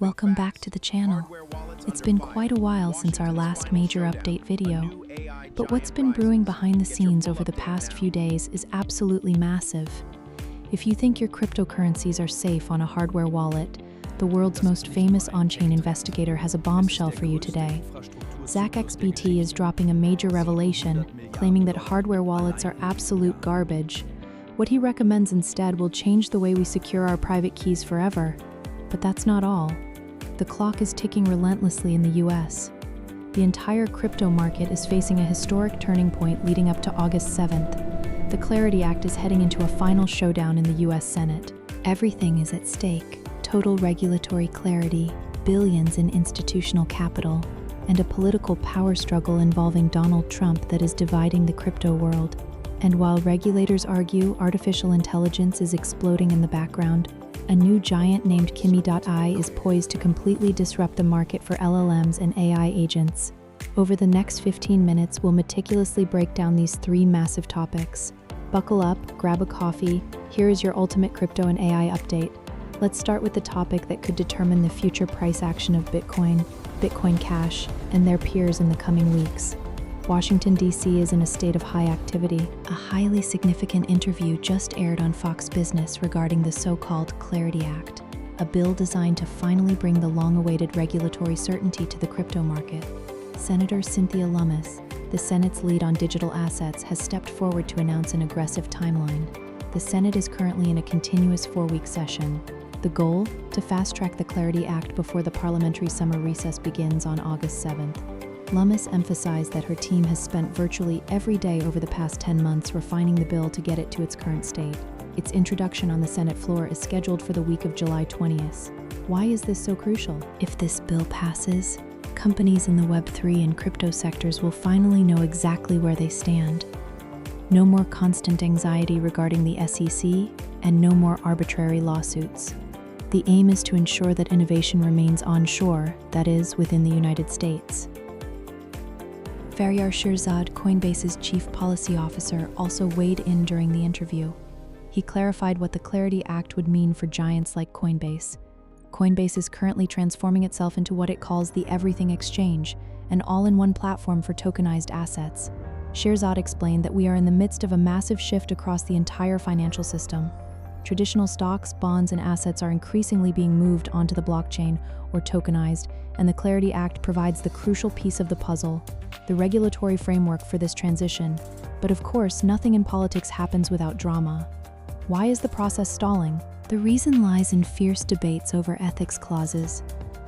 Welcome back to the channel. It's been quite a while since our last major update video, but what's been brewing behind the scenes over the past few days is absolutely massive. If you think your cryptocurrencies are safe on a hardware wallet, the world's most famous on-chain investigator has a bombshell for you today. ZachXBT is dropping a major revelation, claiming that hardware wallets are absolute garbage. What he recommends instead will change the way we secure our private keys forever. But that's not all. The clock is ticking relentlessly in the US. The entire crypto market is facing a historic turning point leading up to August 7th. The Clarity Act is heading into a final showdown in the US Senate. Everything is at stake. Total regulatory clarity, billions in institutional capital, and a political power struggle involving Donald Trump that is dividing the crypto world. And while regulators argue artificial intelligence is exploding in the background, a new giant named Kimi.ai is poised to completely disrupt the market for LLMs and AI agents. Over the next 15 minutes, we'll meticulously break down these three massive topics. Buckle up, grab a coffee. Here is your ultimate crypto and AI update. Let's start with the topic that could determine the future price action of Bitcoin, Bitcoin Cash, and their peers in the coming weeks. Washington, D.C. is in a state of high activity. A highly significant interview just aired on Fox Business regarding the so-called Clarity Act, a bill designed to finally bring the long-awaited regulatory certainty to the crypto market. Senator Cynthia Lummis, the Senate's lead on digital assets, has stepped forward to announce an aggressive timeline. The Senate is currently in a continuous 4-week session. The goal? To fast-track the Clarity Act before the parliamentary summer recess begins on August 7th. Lummis emphasized that her team has spent virtually every day over the past 10 months refining the bill to get it to its current state. Its introduction on the Senate floor is scheduled for the week of July 20th. Why is this so crucial? If this bill passes, companies in the Web3 and crypto sectors will finally know exactly where they stand. No more constant anxiety regarding the SEC, and no more arbitrary lawsuits. The aim is to ensure that innovation remains onshore, that is, within the United States. Faryar Shirzad, Coinbase's chief policy officer, also weighed in during the interview. He clarified what the Clarity Act would mean for giants like Coinbase. Coinbase is currently transforming itself into what it calls the Everything Exchange, an all-in-one platform for tokenized assets. Shirzad explained that we are in the midst of a massive shift across the entire financial system. Traditional stocks, bonds, and assets are increasingly being moved onto the blockchain or tokenized, and the Clarity Act provides the crucial piece of the puzzle, the regulatory framework for this transition. But of course, nothing in politics happens without drama. Why is the process stalling? The reason lies in fierce debates over ethics clauses.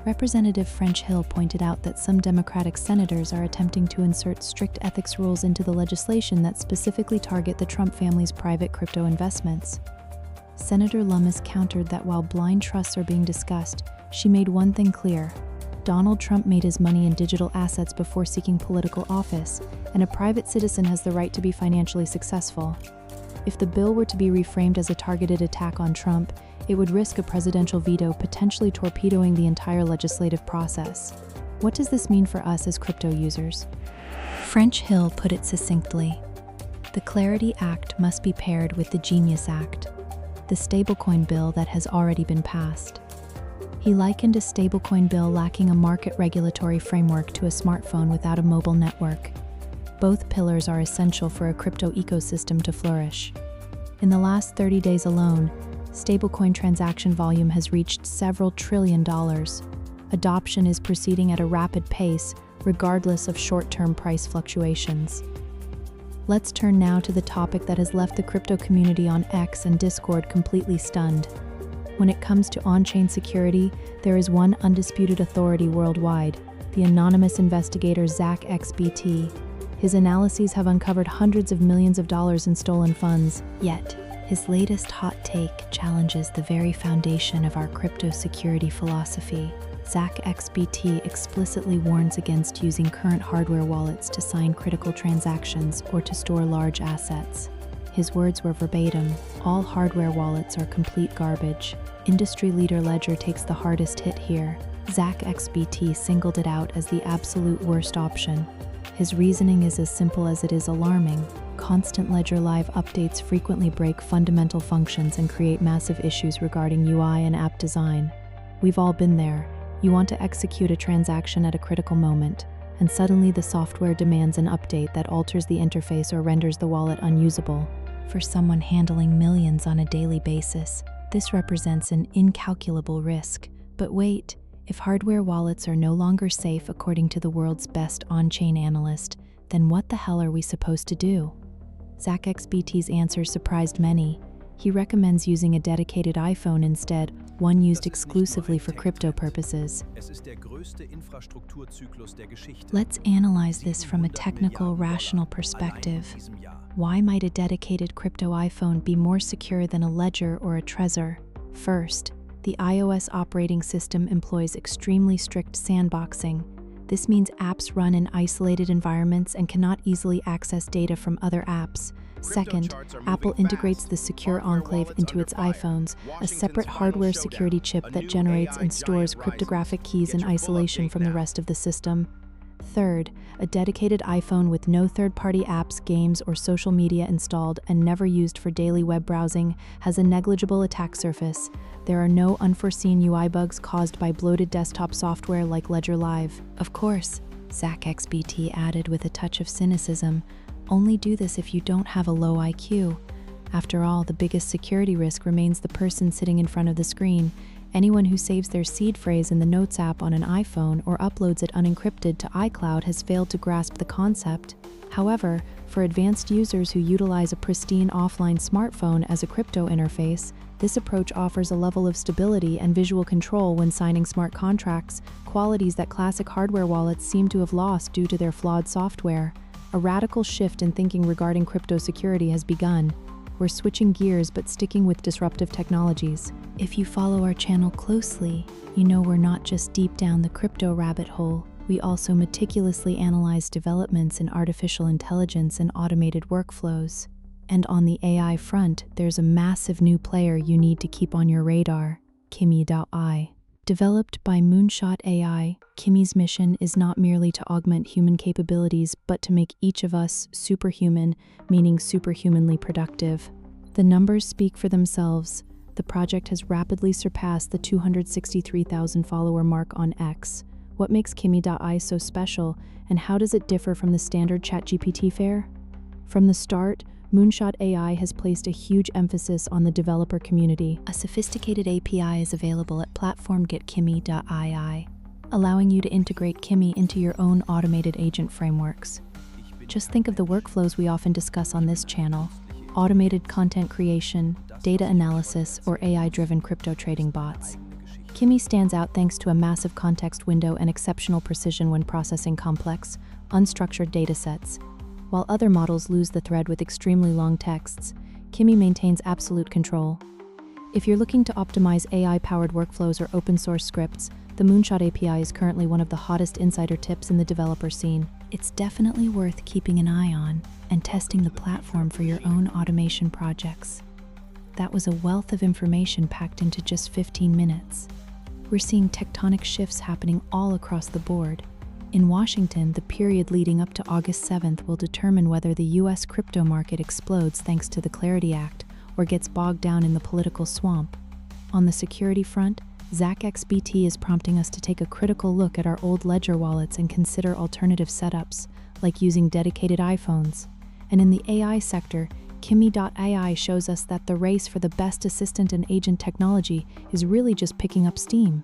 Representative French Hill pointed out that some Democratic senators are attempting to insert strict ethics rules into the legislation that specifically target the Trump family's private crypto investments. Senator Lummis countered that while blind trusts are being discussed, she made one thing clear. Donald Trump made his money in digital assets before seeking political office, and a private citizen has the right to be financially successful. If the bill were to be reframed as a targeted attack on Trump, it would risk a presidential veto, potentially torpedoing the entire legislative process. What does this mean for us as crypto users? French Hill put it succinctly. The Clarity Act must be paired with the Genius Act, the stablecoin bill that has already been passed. He likened a stablecoin bill lacking a market regulatory framework to a smartphone without a mobile network. Both pillars are essential for a crypto ecosystem to flourish. In the last 30 days alone, stablecoin transaction volume has reached several $1 trillion. Adoption is proceeding at a rapid pace, regardless of short-term price fluctuations. Let's turn now to the topic that has left the crypto community on X and Discord completely stunned. When it comes to on-chain security, there is one undisputed authority worldwide, the anonymous investigator ZachXBT. His analyses have uncovered hundreds of millions of dollars in stolen funds. Yet, his latest hot take challenges the very foundation of our crypto security philosophy. ZachXBT explicitly warns against using current hardware wallets to sign critical transactions or to store large assets. His words were verbatim: "All hardware wallets are complete garbage." Industry leader Ledger takes the hardest hit here. ZachXBT singled it out as the absolute worst option. His reasoning is as simple as it is alarming. Constant Ledger Live updates frequently break fundamental functions and create massive issues regarding UI and app design. We've all been there. You want to execute a transaction at a critical moment, and suddenly the software demands an update that alters the interface or renders the wallet unusable. For someone handling millions on a daily basis, this represents an incalculable risk. But wait, if hardware wallets are no longer safe according to the world's best on-chain analyst, then what the hell are we supposed to do? ZachXBT's answer surprised many. He recommends using a dedicated iPhone instead, one used exclusively for crypto purposes. Let's analyze this from a technical, rational perspective. Why might a dedicated crypto iPhone be more secure than a Ledger or a Trezor? First, the iOS operating system employs extremely strict sandboxing. This means apps run in isolated environments and cannot easily access data from other apps. Second, Apple integrates the Secure Enclave into its iPhones, a separate hardware security chip that generates and stores cryptographic keys in isolation from the rest of the system. Third, a dedicated iPhone with no third-party apps, games, or social media installed and never used for daily web browsing has a negligible attack surface. There are no unforeseen UI bugs caused by bloated desktop software like Ledger Live. Of course, ZachXBT added with a touch of cynicism, only do this if you don't have a low IQ. After all, the biggest security risk remains the person sitting in front of the screen. Anyone who saves their seed phrase in the Notes app on an iPhone or uploads it unencrypted to iCloud has failed to grasp the concept. However, for advanced users who utilize a pristine offline smartphone as a crypto interface, this approach offers a level of stability and visual control when signing smart contracts, qualities that classic hardware wallets seem to have lost due to their flawed software. A radical shift in thinking regarding crypto security has begun. We're switching gears but sticking with disruptive technologies. If you follow our channel closely, you know we're not just deep down the crypto rabbit hole. We also meticulously analyze developments in artificial intelligence and automated workflows. And on the AI front, there's a massive new player you need to keep on your radar, Kimi.ai. Developed by Moonshot AI, Kimi's mission is not merely to augment human capabilities, but to make each of us superhuman, meaning superhumanly productive. The numbers speak for themselves. The project has rapidly surpassed the 263,000 follower mark on X. What makes Kimi.ai so special, and how does it differ from the standard ChatGPT fare? From the start, Moonshot AI has placed a huge emphasis on the developer community. A sophisticated API is available at platform.kimi.ai, allowing you to integrate Kimi into your own automated agent frameworks. Just think of the workflows we often discuss on this channel: automated content creation, data analysis, or AI-driven crypto trading bots. Kimi stands out thanks to a massive context window and exceptional precision when processing complex, unstructured datasets. While other models lose the thread with extremely long texts, Kimi maintains absolute control. If you're looking to optimize AI-powered workflows or open-source scripts, the Moonshot API is currently one of the hottest insider tips in the developer scene. It's definitely worth keeping an eye on and testing the platform for your own automation projects. That was a wealth of information packed into just 15 minutes. We're seeing tectonic shifts happening all across the board. In Washington, the period leading up to August 7th will determine whether the U.S. crypto market explodes thanks to the Clarity Act or gets bogged down in the political swamp. On the security front, ZachXBT is prompting us to take a critical look at our old Ledger wallets and consider alternative setups, like using dedicated iPhones. And in the AI sector, Kimi.ai shows us that the race for the best assistant and agent technology is really just picking up steam.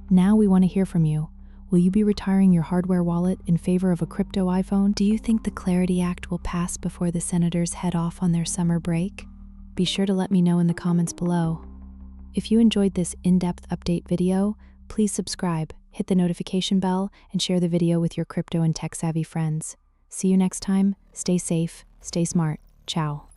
Now we want to hear from you. Will you be retiring your hardware wallet in favor of a crypto iPhone? Do you think the Clarity Act will pass before the senators head off on their summer break? Be sure to let me know in the comments below. If you enjoyed this in-depth update video, please subscribe, hit the notification bell, and share the video with your crypto and tech-savvy friends. See you next time. Stay safe, stay smart. Ciao.